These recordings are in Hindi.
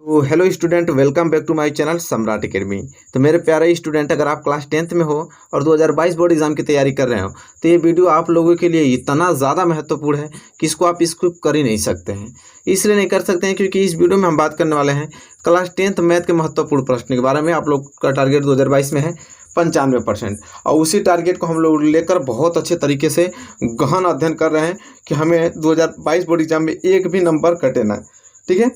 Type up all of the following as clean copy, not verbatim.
तो hello student, welcome back to my channel Samrat academy. तो मेरे प्यारे स्टूडेंट, अगर आप क्लास 10th में हो और 2022 बोर्ड एग्जाम की तैयारी कर रहे हो तो ये वीडियो आप लोगों के लिए इतना ज़्यादा महत्वपूर्ण है कि इसको आप स्किप कर ही नहीं सकते हैं। इसलिए नहीं कर सकते हैं क्योंकि इस वीडियो में हम बात करने वाले हैं क्लास 10th मैथ के महत्वपूर्ण प्रश्न के बारे में। आप लोग का टारगेट 2022 में है 95% और उसी टारगेट को हम लोग लेकर बहुत अच्छे तरीके से गहन अध्ययन कर रहे हैं कि हमें 2022 बोर्ड एग्जाम में एक भी नंबर कटे ना। ठीक है,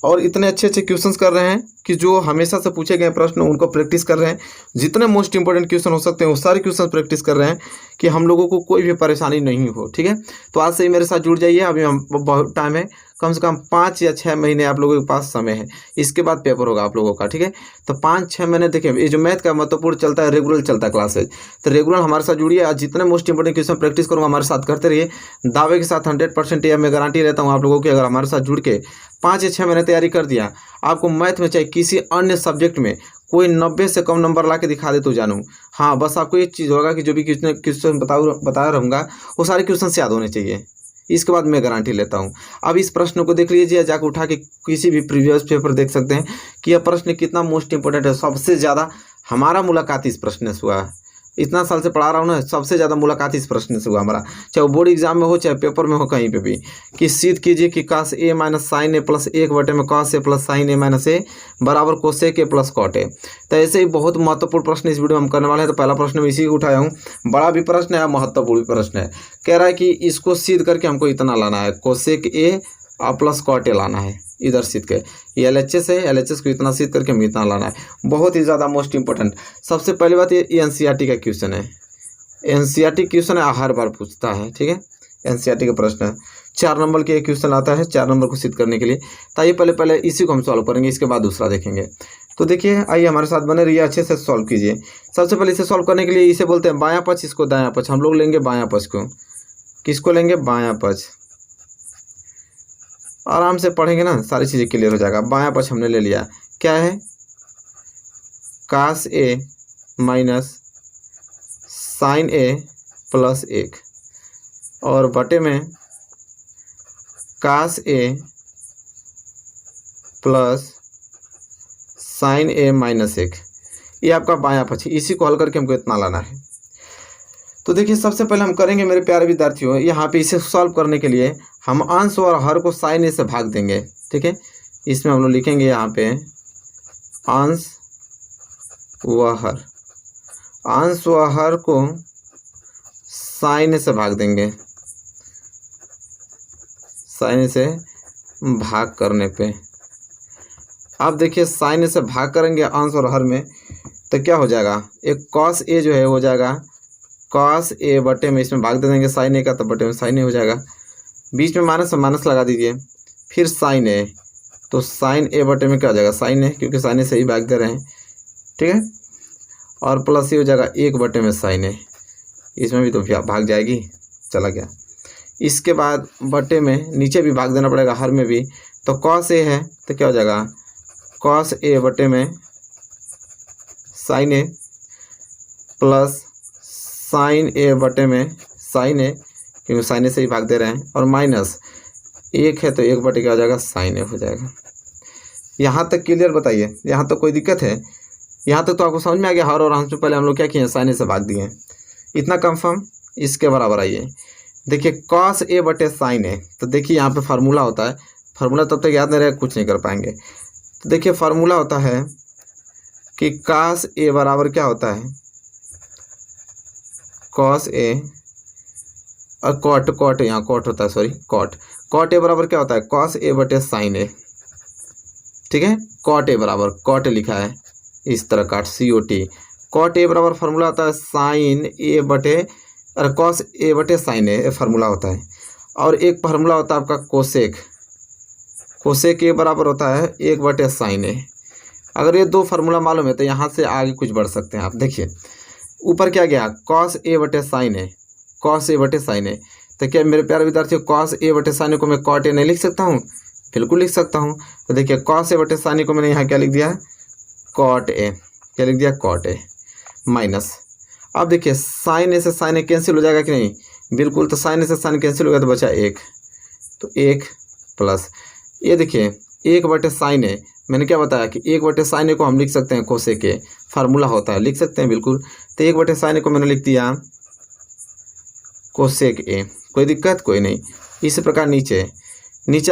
और इतने अच्छे अच्छे क्वेश्चंस कर रहे हैं कि जो हमेशा से पूछे गए प्रश्न उनको प्रैक्टिस कर रहे हैं। जितने मोस्ट इंपॉर्टेंट क्वेश्चन हो सकते हैं वो सारे क्वेश्चन प्रैक्टिस कर रहे हैं कि हम लोगों को कोई भी परेशानी नहीं हो। ठीक है, तो आज से ही मेरे साथ जुड़ जाइए। अभी हम बहुत टाइम है, कम से कम 5 या 6 महीने आप लोगों के पास समय है। इसके बाद पेपर होगा आप लोगों का। ठीक है, तो 5-6 महीने देखिए, ये जो मैथ का महत्वपूर्ण चलता है, रेगुलर चलता है क्लासेज, तो रेगुलर हमारे साथ जुड़िए। आज जितने मोस्ट इंपॉर्टेंट क्वेश्चन प्रैक्टिस करूँगा हमारे साथ करते रहिए। दावे के साथ 100% या मैं गारंटी रहता हूँ आप लोगों की, अगर हमारे साथ जुड़ के 5 या 6 महीने तैयारी कर दिया, आपको मैथ में चाहे किसी अन्य सब्जेक्ट में कोई 90 से कम नंबर ला के दिखा दे तो जानूँ। हाँ, बस आपको एक चीज़ होगा कि जो भी क्वेश्चन बता रहूँगा वो सारे क्वेश्चन याद होने चाहिए। इसके बाद मैं गारंटी लेता हूँ। अब इस प्रश्न को देख लीजिए, जाकर उठा के किसी भी प्रीवियस पेपर देख सकते हैं कि यह प्रश्न कितना मोस्ट इंपॉर्टेंट है। सबसे ज़्यादा हमारा मुलाकात इस प्रश्न से हुआ है। इतना साल से पढ़ा रहा हूँ ना, सबसे ज़्यादा मुलाकात इस प्रश्न से हुआ हमारा, चाहे वो बोर्ड एग्जाम में हो चाहे पेपर में हो, कहीं पे भी। कि सिद्ध कीजिए कि cos a minus sine A plus 1 में cos a plus sine A minus A बराबर cosec A plus cot A. तो ऐसे ही बहुत महत्वपूर्ण प्रश्न इस वीडियो में हम करने वाले हैं। तो पहला प्रश्न मैं इसी को उठाया हूँ। बड़ा भी प्रश्न है, महत्वपूर्ण भी प्रश्न है। कह रहा है कि इसको सिद्ध करके हमको इतना लाना है, cosec A plus cot a लाना है। इधर सिद्ध के ये LHS है, LHS को इतना सिद्ध करके हमें इतना लाना है। बहुत ही ज़्यादा मोस्ट इंपॉर्टेंट। सबसे पहली बात, ये NCERT का क्वेश्चन है। NCERT क्वेश्चन है, हर बार पूछता है। ठीक है, NCERT का प्रश्न है। 4 नंबर के क्वेश्चन आता है 4 नंबर को सिद्ध करने के लिए। तो आइए पहले इसी को हम सॉल्व करेंगे, इसके बाद दूसरा देखेंगे। तो देखिए, आइए हमारे साथ बने रहिए, अच्छे से सॉल्व कीजिए। सबसे पहले इसे सॉल्व करने के लिए इसे बोलते हैं बायां पक्ष, इसको दायां पक्ष। हम लोग लेंगे बायां पक्ष को। किसको लेंगे? बायां पक्ष। आराम से पढ़ेंगे ना, सारी चीज़ें क्लियर हो जाएगा। बायां पक्ष हमने ले लिया, क्या है? cos a minus sine A plus 1 और बटे में cos a plus sine A minus 1। ये आपका बायां पक्ष, इसी को हल करके हमको इतना लाना है। तो देखिए, सबसे पहले हम करेंगे मेरे प्यारे विद्यार्थियों, यहाँ पे इसे सॉल्व करने के लिए हम अंश और हर को साइन ए से भाग देंगे। ठीक है, इसमें हम लोग लिखेंगे यहाँ पे अंश व हर। अंश व हर को साइन ए से भाग देंगे। साइन ए से भाग करने पे अब देखिए, साइन ए से भाग करेंगे अंश और हर में तो क्या हो जाएगा? एक cos a जो है हो जाएगा cos a बटे में, इसमें भाग दे देंगे साइन ए का, तो बटे में साइन ए हो जाएगा। बीच में माइनस माइनस लगा दीजिए, फिर साइन ए, तो साइन ए बटे में क्या हो जाएगा? साइन ए, क्योंकि साइन ए से ही भाग दे रहे हैं। ठीक है, और प्लस ये हो जाएगा 1 बटे में साइन ए, इसमें भी तो भाग जाएगी, चला गया। इसके बाद बटे में नीचे भी भाग देना पड़ेगा, हर में भी। तो cos a है तो क्या हो जाएगा? cos a बटे में साइन ए प्लस साइन ए बटे में साइन ए, क्योंकि साइन ए से ही भाग दे रहे हैं, और माइनस 1 है तो 1 बटे क्या हो जाएगा? साइन ए हो जाएगा। यहाँ तक क्लियर? बताइए, यहाँ तक कोई दिक्कत है? यहाँ तक तो आपको समझ में आ गया। हर और अंश में पहले हम लोग क्या किए? साइन ए से भाग दिए। इतना कंफर्म? इसके बराबर आइए, देखिए cos a बटे साइन ए। तो देखिए यहाँ पे फार्मूला होता है, फार्मूला तब तक याद नहीं रहेगा कुछ नहीं कर पाएंगे। तो देखिए फार्मूला होता है कि cos a बराबर क्या होता है? cos a और cot यहाँ cot होता है, सॉरी cot a बराबर क्या होता है? cos a बटे साइन ए। ठीक है, cot a बराबर, cot लिखा है इस तरह का, COT। cot a बराबर फार्मूला होता है साइन ए बटे, और cos a बटे साइन ए फार्मूला होता है। और एक फार्मूला होता है आपका कोसेक a बराबर होता है 1 बटे साइन ए। अगर ये 2 फार्मूला मालूम है तो यहाँ से आगे कुछ बढ़ सकते हैं आप। देखिए ऊपर क्या गया? cos a बटे साइन ए, cos a बटे साइन ए। तो क्या मेरे प्यारे विद्यार्थियों, cos a बटे साइन ए को मैं cot a नहीं लिख सकता हूँ? बिल्कुल लिख सकता हूँ। तो देखिए cos a बटे साइन ए को मैंने यहाँ क्या लिख दिया? cot a। क्या लिख दिया? cot a minus. अब देखिए साइन ए से साइन ए कैंसिल हो जाएगा कि नहीं? बिल्कुल। तो साइन ए से साइन कैंसिल हो गया तो बचा 1, तो 1 प्लस ये देखिए 1 बटे साइन ए मैंने क्या बताया कि 1/sin a को हम लिख सकते हैं कोसेक ए, फार्मूला होता है, लिख सकते हैं बिल्कुल। तो 1/sin a को मैंने लिख दिया कोसेक ए, कोई दिक्कत कोई नहीं। इसी प्रकार नीचे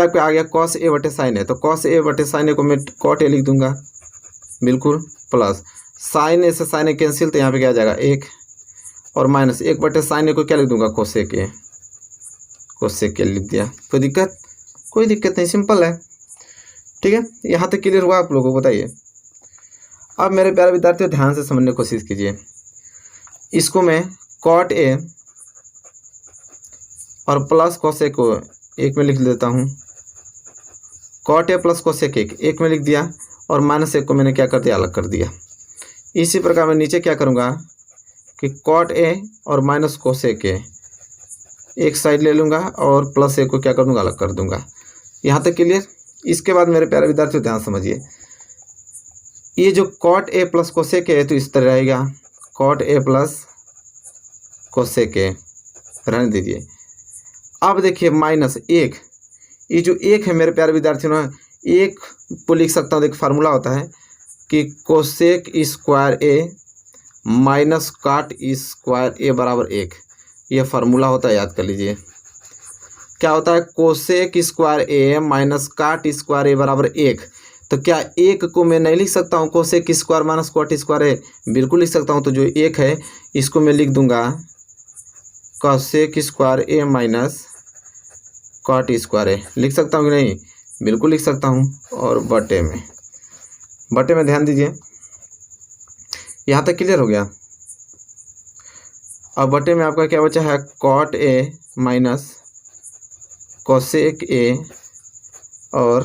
आपके आ गया cos a/sin a, तो cos a/sin a को मैं cot a लिख दूंगा बिल्कुल, प्लस sin a से sin a कैंसिल, तो यहाँ पे क्या आ जाएगा 1, और माइनस 1/sin a को क्या लिख दूंगा कोसेक ए लिख दिया। कोई दिक्कत नहीं, सिंपल है। ठीक है, यहाँ तक क्लियर हुआ आप लोगों को? बताइए। अब मेरे प्यारे विद्यार्थियों ध्यान से समझने की कोशिश कीजिए। इसको मैं cot a और प्लस cosec को एक में लिख देता हूँ, cot a प्लस cosec एक में लिख दिया, और माइनस 1 को मैंने क्या कर दिया, अलग कर दिया। इसी प्रकार मैं नीचे क्या करूँगा कि cot a और माइनस cosec a एक साइड ले लूँगा, और प्लस 1 को क्या कर दूँगा, अलग कर दूँगा। यहाँ तक क्लियर? इसके बाद मेरे प्यारे विद्यार्थियों ध्यान समझिए, ये जो cot a plus cosec a है तो इस तरह रहेगा, cot a plus cosec a रहने दीजिए। अब देखिए माइनस 1, ये जो 1 है मेरे प्यारे विद्यार्थियों ना, 1 को लिख सकता हूँ, देखिए फार्मूला होता है कि कोसेक स्क्वायर ए माइनस काट स्क्वायर ए बराबर 1, यह फार्मूला होता है, याद कर लीजिए। क्या होता है? कोसेक स्क्वायर ए माइनस काट स्क्वायर ए बराबर 1। तो क्या 1 को मैं नहीं लिख सकता हूँ cosec square minus cot square A? बिल्कुल लिख सकता हूँ। तो जो 1 है इसको मैं लिख दूंगा कोसेक स्क्वायर ए माइनस कॉट स्क्वायर ए। लिख सकता हूँ कि नहीं? बिल्कुल लिख सकता हूँ। और बटे में ध्यान दीजिए, यहाँ तक क्लियर हो गया। अब बटे में आपका क्या बचा है? Cot a minus cosec a और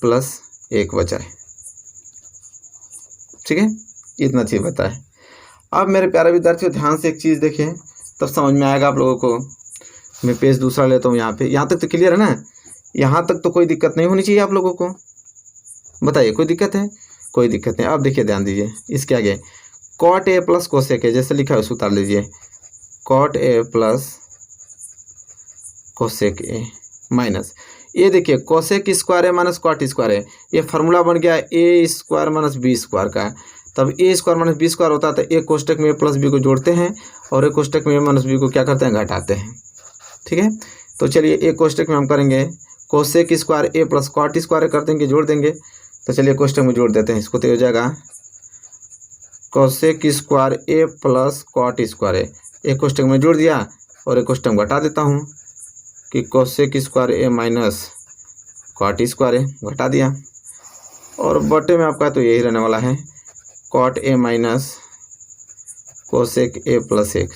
प्लस 1 बचा है। ठीक है, इतना चीज़ बता है। अब मेरे प्यारे विद्यार्थियों ध्यान से एक चीज़ देखें, तब समझ में आएगा आप लोगों को। मैं पेज दूसरा लेता हूँ यहाँ पे। यहाँ तक तो क्लियर है ना? यहाँ तक तो कोई दिक्कत नहीं होनी चाहिए आप लोगों को। बताइए, कोई दिक्कत है? कोई दिक्कत नहीं। अब देखिए, ध्यान दीजिए, इसके आगे cot A plus cosec a जैसे लिखा है उसे उतार लीजिए। कॉट ए प्लस कोसेक ए माइनस, ये देखिए कोसेक स्क्वायर है माइनस कॉट स्क्वायर है, ये फार्मूला बन गया a square minus b square का। तब a square minus b square होता है तो एक कोष्टक में प्लस बी को जोड़ते हैं और एक कोष्टक में माइनस बी को क्या करते हैं? घटाते हैं। ठीक है, तो चलिए एक कोष्टक में हम करेंगे कोसेक स्क्वायर ए प्लस कॉट स्क्वायर कर देंगे, जोड़ देंगे। तो चलिए कोष्टक में जोड़ देते हैं इसको, तो हो जाएगा कोसेक स्क्वायर ए प्लस कॉट स्क्वायर ए। एक कोष्टक में जोड़ दिया और एक कोष्टक घटा देता हूँ कि कोसेक स्क्वायर ए माइनस कॉट स्क्वायर ए, घटा दिया। और बटे में आपका तो यही रहने वाला है, cot a minus cosec A plus 1।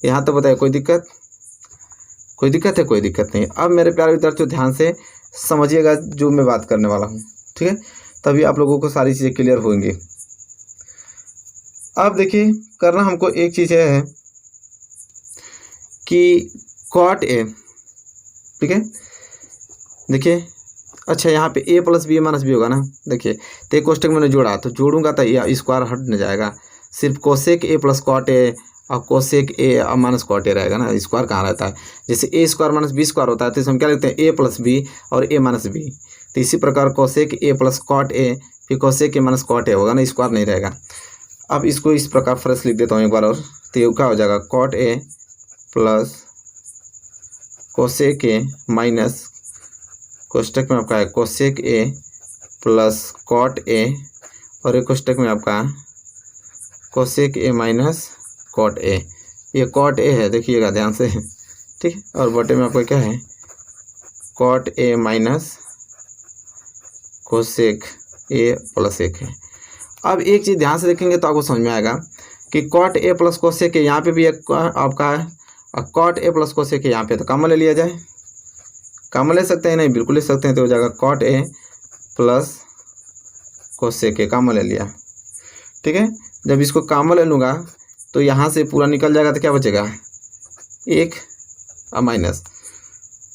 यहाँ तो बताइए, कोई दिक्कत? कोई दिक्कत है? कोई दिक्कत नहीं। अब मेरे प्यारे विद्यार्थियों ध्यान से समझिएगा जो मैं बात करने वाला हूँ। ठीक है, तभी आप लोगों को सारी चीज़ें क्लियर होंगी। अब देखिए, करना हमको एक चीज़ है कि कॉट ए, ठीक है, देखिए, अच्छा यहाँ पे ए प्लस बी माइनस बी होगा ना। देखिए, तो एक कोष्टक मैंने जोड़ा तो जोड़ूंगा तो ये स्क्वायर हट न जाएगा, सिर्फ कोसेक ए प्लस कॉट ए और कोसेक ए और माइनस कॉट ए रहेगा ना। स्क्वायर कहाँ रहता है? जैसे ए स्क्वायर माइनस बी स्क्वायर होता है तो हम क्या लिखते हैं? ए प्लस बी और ए माइनस बी। तो इसी प्रकार cosec A plus cot A फिर कोसेक ए माइनस कॉट ए होगा ना, स्क्वायर नहीं रहेगा। अब इसको इस प्रकार फ्रेश लिख देता हूँ एक बार और, तो ये क्या हो जाएगा? कॉट ए प्लस कोसेक ए माइनस कोष्टक में आपका है कोसेक ए प्लस कॉट ए और एक कोष्टक में आपका cosec A minus cot A. ये कॉट ए है, देखिएगा ध्यान से। ठीक है, और बटे में आपका क्या है? Cot a minus cosec A plus 1 है। अब एक चीज़ ध्यान से देखेंगे तो आपको समझ में आएगा कि cot A plus cosec a, यहाँ पे भी एक आपका है, और cot A plus cosec a यहाँ पे तो कॉमन ले लिया जाए। कॉमन ले सकते हैं? नहीं, बिल्कुल ले सकते हैं। तो हो जाएगा cot A plus cosec a, common ले लिया। ठीक है, जब इसको कॉमन ले लूँगा तो यहाँ से पूरा निकल जाएगा, तो क्या बचेगा? 1 और माइनस,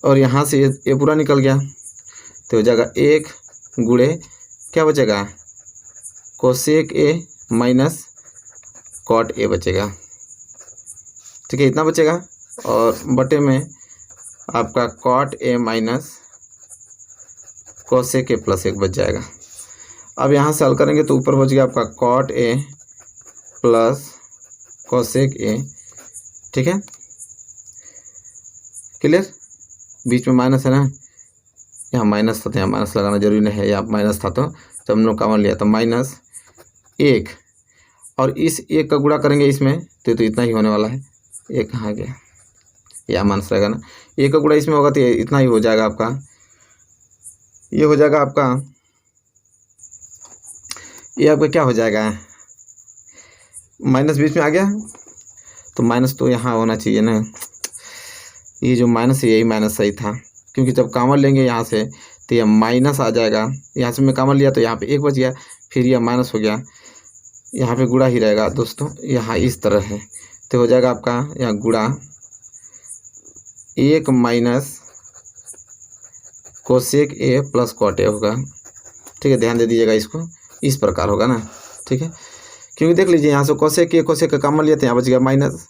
और यहाँ से ये पूरा निकल गया तो हो जाएगा 1 गुणे क्या बचेगा? Cosec A minus cot a बचेगा। ठीक है, इतना बचेगा। और बटे में आपका cot a minus cosec A plus 1 बच जाएगा। अब यहाँ से हल करेंगे तो ऊपर बच गया आपका cot A plus cosec a, ठीक है, क्लियर। बीच में माइनस है ना, यहाँ माइनस था तो यहाँ माइनस लगाना जरूरी नहीं है, यहाँ माइनस था तो जब हम लोग कॉमन लिया तो -1, और इस 1 का गुणा करेंगे इसमें तो इतना ही होने वाला है। 1 कहाँ गया, यहाँ माइनस रहेगा ना, 1 का गुणा इसमें होगा तो इतना ही हो जाएगा आपका, ये हो जाएगा आपका, ये आपका क्या हो जाएगा, माइनस बीच में आ गया तो माइनस तो यहाँ होना चाहिए ना, ये जो माइनस है यही माइनस सही था, क्योंकि जब कॉमन लेंगे यहाँ से तो यह माइनस आ जाएगा, यहाँ से मैं कॉमन लिया तो यहाँ पे 1 बच गया, फिर यह माइनस हो गया, यहाँ पे गुणा ही रहेगा दोस्तों, यहाँ इस तरह है तो हो जाएगा आपका यहाँ गुणा 1 माइनस कोसेक ए प्लस कॉट ए होगा, ठीक है, ध्यान दे दीजिएगा, इसको इस प्रकार होगा ना, ठीक है, क्योंकि देख लीजिए यहाँ से कोसेक का कॉमन लिया तो यहाँ बच गया माइनस,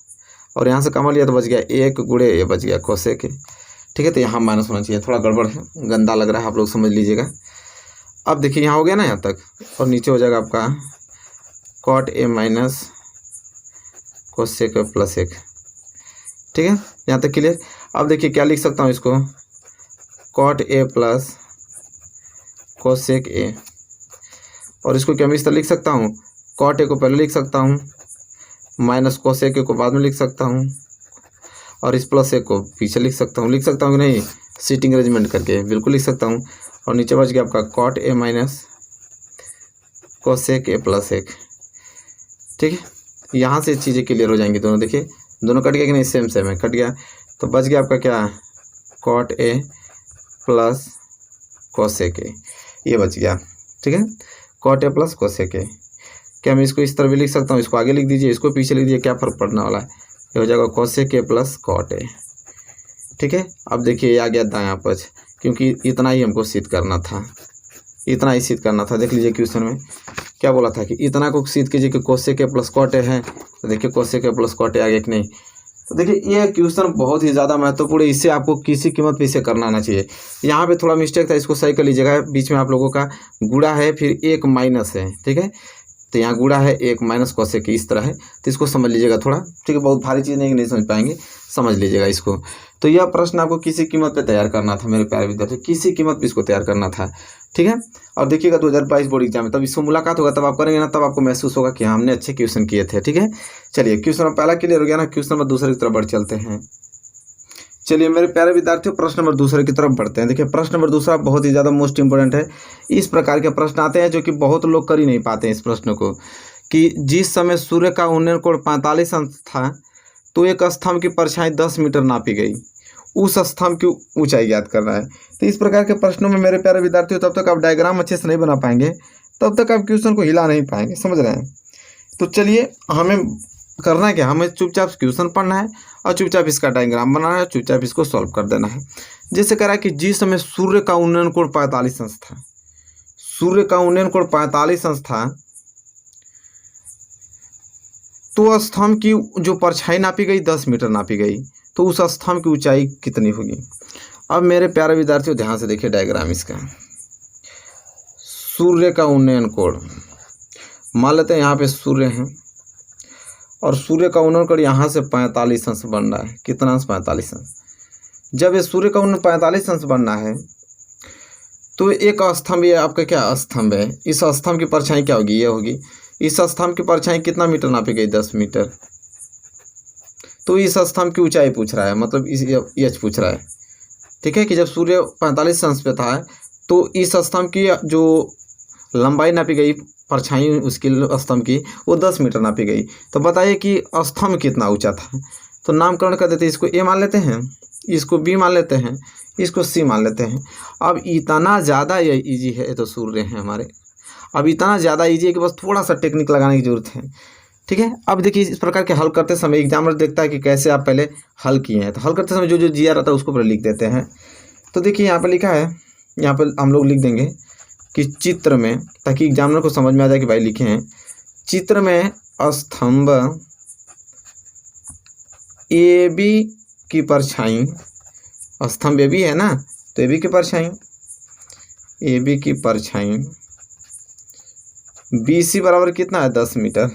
और यहाँ से कॉमन लिया तो बच गया 1 गुणे ए बच गया कोसेक ए, ठीक है, तो यहाँ माइनस होना चाहिए, थोड़ा गड़बड़ है, गंदा लग रहा है, आप लोग समझ लीजिएगा। अब देखिए यहाँ हो गया ना यहाँ तक, और नीचे हो जाएगा आपका cot a minus cosec A plus 1, ठीक है, यहाँ तक क्लियर। अब देखिए क्या लिख सकता हूँ इसको, cot A plus cosec a, और इसको क्या मैं इस तरह लिख सकता हूँ, कॉट ए को पहले लिख सकता हूँ, माइनस कोसेक ए को बाद में लिख सकता हूँ, और इस प्लस 1 को पीछे लिख सकता हूँ कि नहीं, सीटिंग अरेंजमेंट करके बिल्कुल लिख सकता हूँ, और नीचे बच गया आपका cot a minus cosec A plus 1, ठीक है, यहाँ से चीज़ें क्लियर हो जाएंगी दोनों, देखिए दोनों कट गया कि नहीं, सेम है, कट गया, तो बच गया आपका क्या, cot A plus cosec a, ये बच गया, ठीक है, cot A plus cosec a. क्या मैं इसको इस तरह भी लिख सकता हूँ, इसको आगे लिख दीजिए, इसको पीछे लिख दीजिए, क्या फर्क पड़ने वाला है, ये हो जाएगा cosec A plus cot a, ठीक है। अब देखिए ये आ गया दायां पक्ष, क्योंकि इतना ही हमको सिद्ध करना था, इतना ही सिद्ध करना था। देख लीजिए क्वेश्चन में क्या बोला था कि इतना को सिद्ध कीजिए कि cosec A plus cot A है, तो देखिए cosec A plus cot A आ गया कि नहीं। तो देखिए ये क्वेश्चन बहुत ही ज़्यादा महत्वपूर्ण है, इससे आपको किसी कीमत पे इसे करना आना चाहिए। यहाँ पे थोड़ा मिस्टेक था, इसको सही कर लीजिएगा। बीच में आप लोगों का गुणा है, फिर 1 माइनस है, ठीक है, तो यहाँ गुणा है 1 माइनस कोसेक इस तरह है, तो इसको समझ लीजिएगा थोड़ा, ठीक है, बहुत भारी चीज़ नहीं समझ पाएंगे, समझ लीजिएगा इसको। तो यह प्रश्न आपको किसी कीमत पे तैयार करना था मेरे प्यारे विद्यार्थी, किसी कीमत पे इसको तैयार करना था, ठीक है। और देखिएगा 2022 बोर्ड एग्जाम में तब इसको मुलाकात होगा, तब आप करेंगे ना, तब आपको महसूस होगा कि हमने अच्छे क्वेश्चन किए थे, ठीक है। चलिए क्वेश्चन पहला क्लियर हो गया ना, क्वेश्चन नंबर दूसरे की तरफ बढ़ चलते हैं। चलिए मेरे प्यारे विद्यार्थियों, प्रश्न नंबर दूसरे की तरफ बढ़ते हैं। देखिए प्रश्न नंबर दूसरा बहुत ही ज़्यादा मोस्ट इंपोर्टेंट है। इस प्रकार के प्रश्न आते हैं जो कि बहुत लोग कर ही नहीं पाते हैं इस प्रश्न को, कि जिस समय सूर्य का उन्नयन कोण 45 अंश था तो एक स्तंभ की परछाई 10 मीटर नापी गई, उस स्तंभ की ऊंचाई ज्ञात करना है। तो इस प्रकार के प्रश्नों में मेरे प्यारे विद्यार्थियों तब तक आप डायग्राम अच्छे से नहीं बना पाएंगे, तब तक आप क्वेश्चन को हिला नहीं पाएंगे, समझ रहे हैं। तो चलिए हमें करना है क्या, हमें चुपचाप क्वेश्चन पढ़ना है और चुपचाप इसका डायग्राम बनाना है, चुपचाप इसको सॉल्व कर देना है। जैसे कह रहा है कि जिस समय सूर्य का उन्नयन कोण 45 अंश था, सूर्य का उन्नयन कोण 45 अंश था, तो स्तंभ की जो परछाई नापी गई 10 मीटर नापी गई, तो उस स्तंभ की ऊंचाई कितनी होगी। अब मेरे प्यारे विद्यार्थियों ध्यान से देखिए डायग्राम इसका। सूर्य का उन्नयन कोण मान लेते हैं, यहाँ पे सूर्य है और सूर्य का उन्नयन कोण यहाँ से 45 अंश बन रहा है। कितना अंश, 45 अंश। जब ये सूर्य का उन्नयन 45 अंश बनना है तो एक स्तंभ, ये आपका क्या स्तंभ है, इस स्तंभ की परछाई क्या होगी, ये होगी। इस स्तंभ की परछाई कितना मीटर नापी गई, 10 मीटर। तो इस स्तंभ की ऊंचाई पूछ रहा है, मतलब इस एच पूछ रहा है, ठीक है, कि जब सूर्य 45 अंश पे था तो इस स्तंभ की जो लंबाई नापी गई, परछाई उसकी स्तंभ की, वो 10 मीटर नापी गई। तो बताइए कि स्तंभ कितना ऊंचा था। तो नामकरण कर देते हैं, इसको ए मान लेते हैं, इसको बी मान लेते हैं, इसको सी मान लेते हैं। अब इतना ज़्यादा ये ईजी है, तो सूर्य हैं हमारे। अब इतना ज़्यादा ईजी है कि बस थोड़ा सा टेक्निक लगाने की ज़रूरत है, ठीक है। अब देखिए इस प्रकार के हल करते समय एग्जामिनर देखता है कि कैसे आप पहले हल किए हैं, तो हल करते समय जो जो जी आ रहा था उसको पहले लिख देते हैं। तो देखिए यहाँ पर लिखा है, यहाँ पर हम लोग लिख देंगे कि चित्र में, ताकि एग्जामिनर को समझ में आ जाए कि भाई लिखे हैं। चित्र में स्तंभ ए बी की परछाई, स्तंभ ए बी है ना, तो ए बी की परछाई ए बी की परछाई बी सी बराबर कितना है 10 मीटर।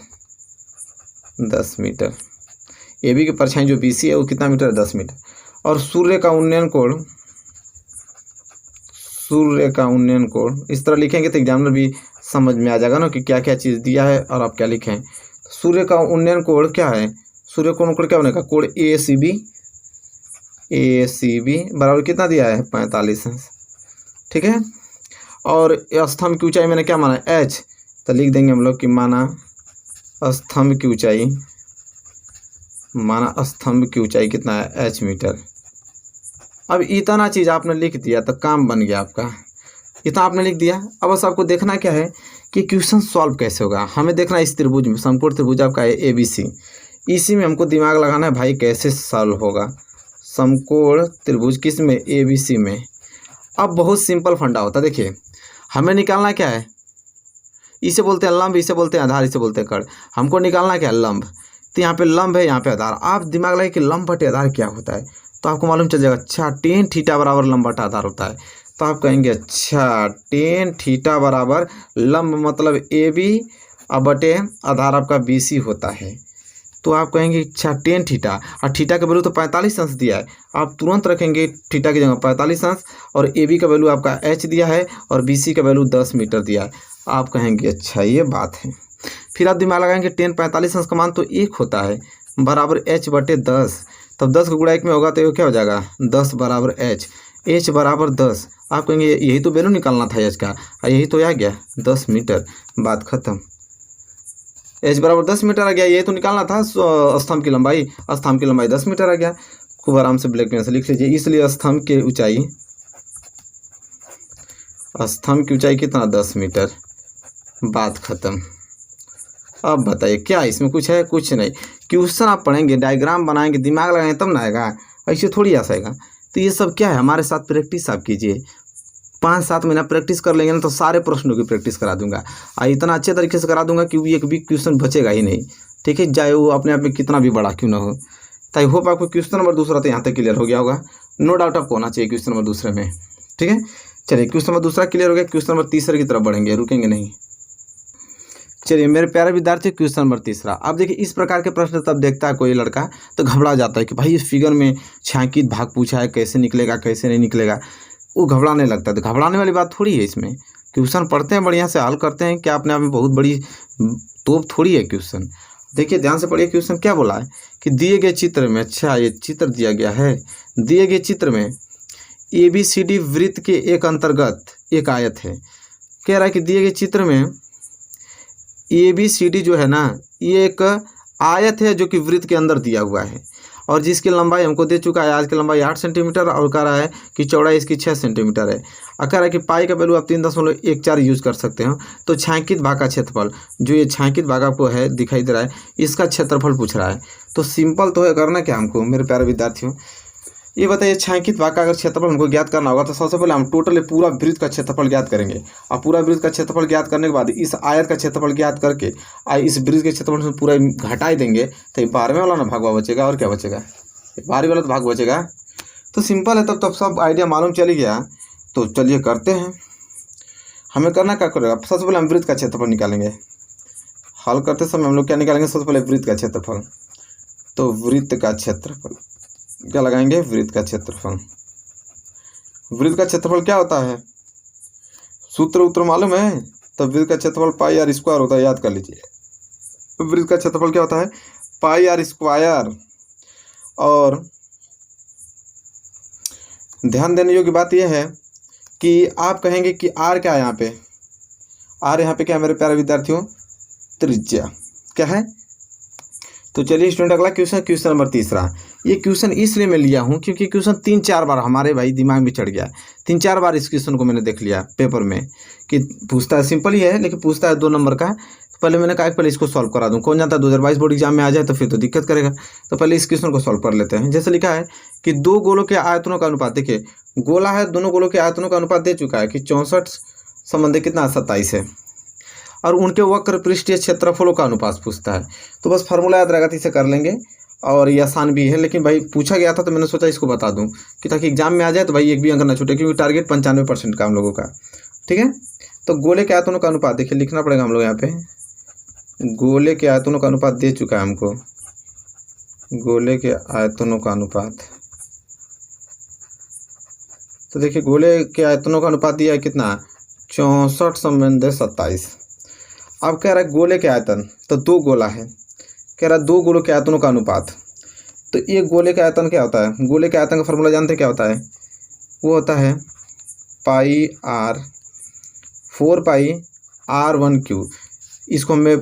10 मीटर ए बी की परछाई जो बी सी है वो कितना मीटर है 10 मीटर। और सूर्य का उन्नयन कोण इस तरह लिखेंगे तो एग्जामिनर भी समझ में आ जाएगा ना कि क्या क्या चीज़ दिया है और आप क्या लिखें। सूर्य का उन्नयन कोण क्या है, सूर्य कोण क्या बनेगा, कोण ए सी बी बराबर कितना दिया है 45 अंश, ठीक है। और स्तंभ की ऊंचाई मैंने क्या माना एच, तो लिख देंगे हम लोग कि माना स्तंभ की ऊंचाई कितना है एच मीटर। अब इतना चीज़ आपने लिख दिया तो काम बन गया आपका, इतना आपने लिख दिया। अब बस आपको देखना क्या है कि क्वेश्चन सॉल्व कैसे होगा। हमें देखना है इस त्रिभुज में, समकोण त्रिभुज आपका है ए बी सी, इसी में हमको दिमाग लगाना है भाई कैसे सॉल्व होगा समकोण त्रिभुज किस में ए बी सी में। अब बहुत सिंपल फंडा होता है, देखिए हमें निकालना क्या है, इसे बोलते हैं लंब, इसे बोलते हैं आधार, इसे बोलते हैं कर्ण। हमको निकालना क्या है लंब, तो यहाँ पे लंब है, यहाँ पे आधार। आप दिमाग लगे कि लंब बटे आधार क्या होता है, तो आपको मालूम चल जाएगा। अच्छा टेन थीटा बराबर लंब बटा आधार होता है, तो आप कहेंगे अच्छा टेन थीटा बराबर लंब मतलब ए बी और बटे आधार आपका बी सी होता है। तो आप कहेंगे अच्छा टेन थीटा, और थीटा का वैल्यू तो 45 अंश दिया है, आप तुरंत रखेंगे थीटा की जगह 45 अंश, और ए बी का वैल्यू आपका एच दिया है और बी सी का वैल्यू 10 मीटर दिया है। आप कहेंगे अच्छा ये बात है। फिर आप दिमाग लगाएंगे टेन 45 अंश का मान तो 1 होता है बराबर एच बटे 10, तब 10 का गुणा 1 में होगा तो ये क्या हो जाएगा 10 बराबर एच बराबर 10। आप कहेंगे यही तो वैल्यू निकालना था एच का, और यही तो आ गया 10 मीटर, बात खत्म। एच बराबर 10 मीटर आ गया, ये तो निकालना था स्तंभ की लंबाई 10 मीटर आ गया। खूब आराम से ब्लैक पेन से लिख लीजिए। इसलिए स्तंभ की ऊंचाई कितना 10 मीटर, बात खत्म। अब बताइए क्या इसमें कुछ है, कुछ नहीं। क्वेश्चन आप पढ़ेंगे, डायग्राम बनाएंगे, दिमाग लगाएंगे तब ना आएगा, ऐसे थोड़ी आ जाएगा। तो ये सब क्या है, हमारे साथ प्रैक्टिस आप कीजिए, 5-7 महीना प्रैक्टिस कर लेंगे ना तो सारे प्रश्नों की प्रैक्टिस करा दूंगा, और इतना अच्छे तरीके से करा दूंगा कि एक भी क्वेश्चन बचेगा ही नहीं, ठीक है, चाहे वो अपने आप में कितना भी बड़ा क्यों ना हो। तो आई होप आपको क्वेश्चन नंबर दूसरा तो यहाँ तक क्लियर हो गया होगा, नो डाउट आपको होना चाहिए क्वेश्चन नंबर दूसरे में, ठीक है। चलिए क्वेश्चन नंबर दूसरा क्लियर हो गया, क्वेश्चन नंबर तीसरे की तरफ बढ़ेंगे, रुकेंगे नहीं। चलिए मेरे प्यारे विद्यार्थी, क्वेश्चन नंबर तीसरा। अब देखिए इस प्रकार के प्रश्न तब देखता है कोई लड़का तो घबरा जाता है कि भाई इस फिगर में छायांकित भाग पूछा है, कैसे निकलेगा कैसे नहीं निकलेगा, वो घबराने लगता है। तो घबराने वाली बात थोड़ी है इसमें, क्वेश्चन पढ़ते हैं बढ़िया से हल करते हैं, क्या अपने आप में बहुत बड़ी तोप थोड़ी है क्वेश्चन। देखिए ध्यान से पढ़िए, क्वेश्चन क्या बोला है कि दिए गए चित्र में, अच्छा ये चित्र दिया गया है, दिए गए चित्र में ए बी सी डी वृत्त के एक अंतर्गत एक आयत है। कह रहा है कि दिए गए चित्र में ए बी सी डी जो है ना, ये एक आयत है जो कि वृत्त के अंदर दिया हुआ है, और जिसकी लंबाई हमको दे चुका है, आज की लंबाई 8 सेंटीमीटर, और कह रहा है कि चौड़ाई इसकी 6 सेंटीमीटर है। और कह रहा है कि पाई का वैल्यू आप 3.14 यूज़ कर सकते हो। तो छायांकित भाग का क्षेत्रफल, जो ये छायांकित भाग आपको है दिखाई दे रहा है, इसका क्षेत्रफल पूछ रहा है। तो सिंपल तो है, करना क्या हमको मेरे प्यारे विद्यार्थियों, ये बताइए छायांकित भाग का अगर क्षेत्रफल हमको ज्ञात करना होगा तो सबसे पहले हम टोटल पूरा वृत्त का क्षेत्रफल ज्ञात करेंगे, और पूरा वृत्त का क्षेत्रफल ज्ञात करने के बाद इस आयत का क्षेत्रफल ज्ञात करके इस वृत्त के क्षेत्रफल से पूरा घटा देंगे, तो 12वें वाला ना भाग बचेगा, और क्या बचेगा 12वें वाला तो भाग बचेगा। तो सिंपल है, तब सब आइडिया मालूम चली गया। तो चलिए करते हैं, हमें करना क्या करेगा, सबसे पहले हम वृत्त का क्षेत्रफल निकालेंगे। हल करते समय हम लोग क्या निकालेंगे, सबसे पहले वृत्त का क्षेत्रफल। तो वृत्त का क्षेत्रफल क्या लगाएंगे, वृत्त का क्षेत्रफल। वृत्त का क्षेत्रफल क्या होता है, सूत्र मालूम है, तो वृत्त का क्षेत्रफल पाई आर स्क्वायर होता है, याद कर लीजिए। वृत्त का क्षेत्रफल क्या होता है, पाई आर स्क्वायर। और ध्यान देने योग्य बात यह है कि आप कहेंगे कि आर क्या है, यहाँ पे आर, यहाँ पे क्या है मेरे प्यारे विद्यार्थियों, त्रिज्या क्या है। तो चलिए स्टूडेंट अगला क्वेश्चन नंबर तीसरा। ये क्वेश्चन इसलिए मैं लिया हूँ क्योंकि क्वेश्चन 3-4 बार हमारे भाई दिमाग में चढ़ गया, 3-4 बार इस क्वेश्चन को मैंने देख लिया पेपर में कि पूछता है, सिंपल ही है लेकिन पूछता है 2 नंबर का। पहले मैंने कहा पहले इसको सॉल्व करा दूं, कौन जानता है 2022 बोर्ड एग्जाम में आ जाए तो फिर तो दिक्कत करेगा। तो पहले इस क्वेश्चन को सॉल्व कर लेते हैं। जैसे लिखा है कि 2 गोलों के आयतनों का अनुपात, देखिए गोला है, दोनों गोलों के आयतनों का अनुपात दे चुका है कि 64 संबंधित कितना 27 है, और उनके वक्र पृष्ठीय क्षेत्रफलों का अनुपात पूछता है। तो बस फार्मूला याद रहेगा तो इसे कर लेंगे, और ये आसान भी है, लेकिन भाई पूछा गया था तो मैंने सोचा इसको बता दूं कि ताकि एग्जाम में आ जाए तो भाई एक भी अंक ना छूटे, क्योंकि टारगेट 95% का हम लोगों का। ठीक है। तो गोले के आयतनों का अनुपात देखिए लिखना पड़ेगा हम लोग यहाँ पे, गोले के आयतनों का अनुपात दे चुका है हमको, गोले के आयतनों का अनुपात। तो देखिए गोले के आयतनों का अनुपात दिया है कितना, 64/27। अब कह रहा है गोले के आयतन, तो दो गोला है, कह रहा है दो गोलों के आयतनों का अनुपात। तो एक गोले का आयतन क्या होता है, गोले के आयतन का फॉर्मूला जानते हैं क्या होता है, वो होता है पाई आर 4πr1/3। इसको मैं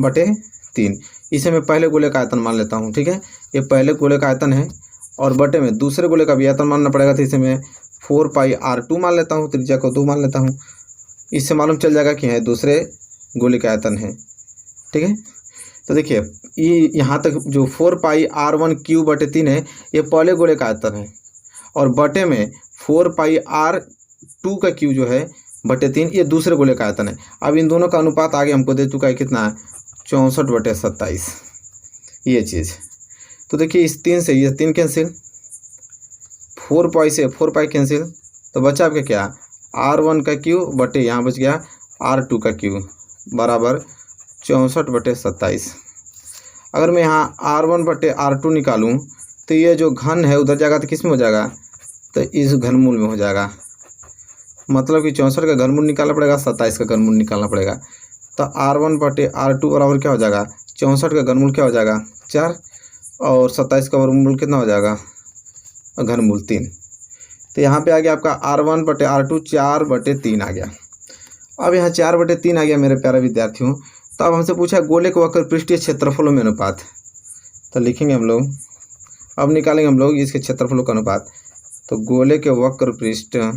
बटे 3, इसे मैं पहले गोले का आयतन मान लेता हूँ, ठीक है। ये पहले गोले का आयतन है और बटे में दूसरे गोले का भी आयतन मानना पड़ेगा, तो इसे मैं 4πr2 मान लेता हूँ, त्रिज्या को 2 मान लेता हूँ। इससे मालूम चल जाएगा कि है दूसरे गोले का आयतन है, ठीक है। तो देखिए ये यहाँ तक जो 4πr1/3 है ये पहले गोले का आयतन है, और बटे में 4πr2 जो है बटे 3 ये दूसरे गोले का आयतन है। अब इन दोनों का अनुपात आगे हमको दे चुका है कितना, 64/27 ये चीज़। तो देखिए इस 3 से ये 3 कैंसिल, 4π से 4π कैंसिल, तो बचा आपका क्या, r1 बटे यहाँ बच गया r2 बराबर 64/27। अगर मैं यहाँ r1 बटे r2 निकालूँ तो ये जो घन है उधर जाएगा तो किस में हो जाएगा, तो इस घनमूल में हो जाएगा। मतलब कि 64 का घनमूल निकालना पड़ेगा, 27 का घनमूल निकालना पड़ेगा। तो r1 बटे r2 बराबर क्या हो जाएगा, 64 का घनमूल क्या हो जाएगा 4, और 27 का वर्गमूल कितना हो जाएगा, घनमूल 3। तो यहाँ पे आ गया आपका r1 बटे r2 4/3 आ गया। अब यहाँ 4/3 आ गया मेरे प्यारे विद्यार्थियों। तो अब हमसे पूछा गोले के वक्र पृष्ठीय क्षेत्रफलों में अनुपात, तो लिखेंगे हम लोग, अब निकालेंगे हम लोग इसके क्षेत्रफलों का अनुपात। तो गोले के वक्र पृष्ठीय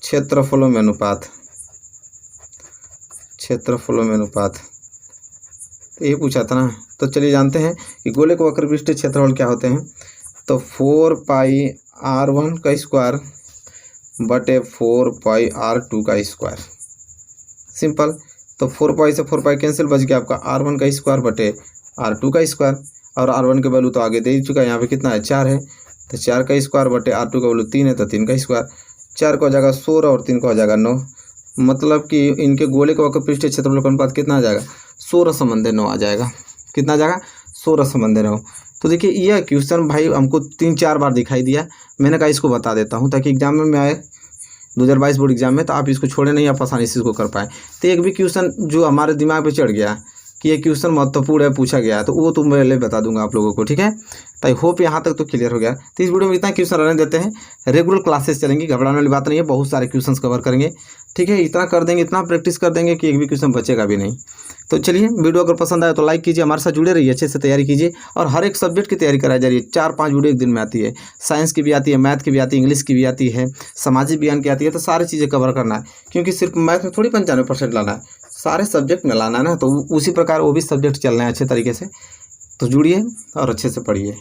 क्षेत्रफलों में अनुपात, ये पूछा था ना। तो चलिए जानते हैं कि गोले के वक्र पृष्ठीय क्षेत्रफल क्या होते हैं। तो 4πr1² बटे 4πr2², सिंपल। तो 4π से 4π कैंसिल, बच गया आपका r1² बटे r2², और r1 के वैल्यू तो आगे दे ही चुका है, यहाँ पे कितना है 4 है, तो 4² बटे r2 का वैल्यू 3 है, तो 3²। 4 का हो जाएगा 16 और 3 का हो जाएगा 9। मतलब कि इनके गोले के वक्र पृष्ठीय क्षेत्रफल का अनुपात कितना आ जाएगा, 16/9 आ जाएगा। कितना आ जाएगा, 16/9। तो देखिए यह क्वेश्चन भाई हमको 3-4 बार दिखाई दिया, मैंने कहा इसको बता देता हूँ ताकि एग्जाम में आए 2022 बोर्ड एग्जाम में, तो आप इसको छोड़े नहीं, आप आसानी से इसको कर पाए। तो एक भी क्वेश्चन जो हमारे दिमाग पे चढ़ गया कि ये क्वेश्चन महत्वपूर्ण है, पूछा गया, तो वो तो मैं बता दूंगा आप लोगों को, ठीक है। तो आई होप यहाँ तक तो क्लियर हो गया। तो इस वीडियो में इतना क्वेश्चन रहने देते हैं, रेगुलर क्लासेस चलेंगी, घबराने वाली बात नहीं है, बहुत सारे क्वेश्चंस कवर करेंगे, ठीक है। इतना कर देंगे, इतना प्रैक्टिस कर देंगे कि एक भी क्वेश्चन बचेगा भी नहीं। तो चलिए वीडियो अगर पसंद आए तो लाइक कीजिए, हमारे साथ जुड़े रहिए, अच्छे से तैयारी कीजिए, और हर एक सब्जेक्ट की तैयारी कराई जा रही है। 4-5 वीडियो एक दिन में आती है, साइंस की भी आती है, मैथ की भी आती है, इंग्लिश की भी आती है, सामाजिक विज्ञान की आती है। तो सारी चीज़ें कवर करना है, क्योंकि सिर्फ मैथ में थोड़ी 95% लाना है, सारे सब्जेक्ट में लाना है ना। तो उसी प्रकार वो भी सब्जेक्ट चल रहे हैं अच्छे तरीके से। तो जुड़िए और अच्छे से पढ़िए।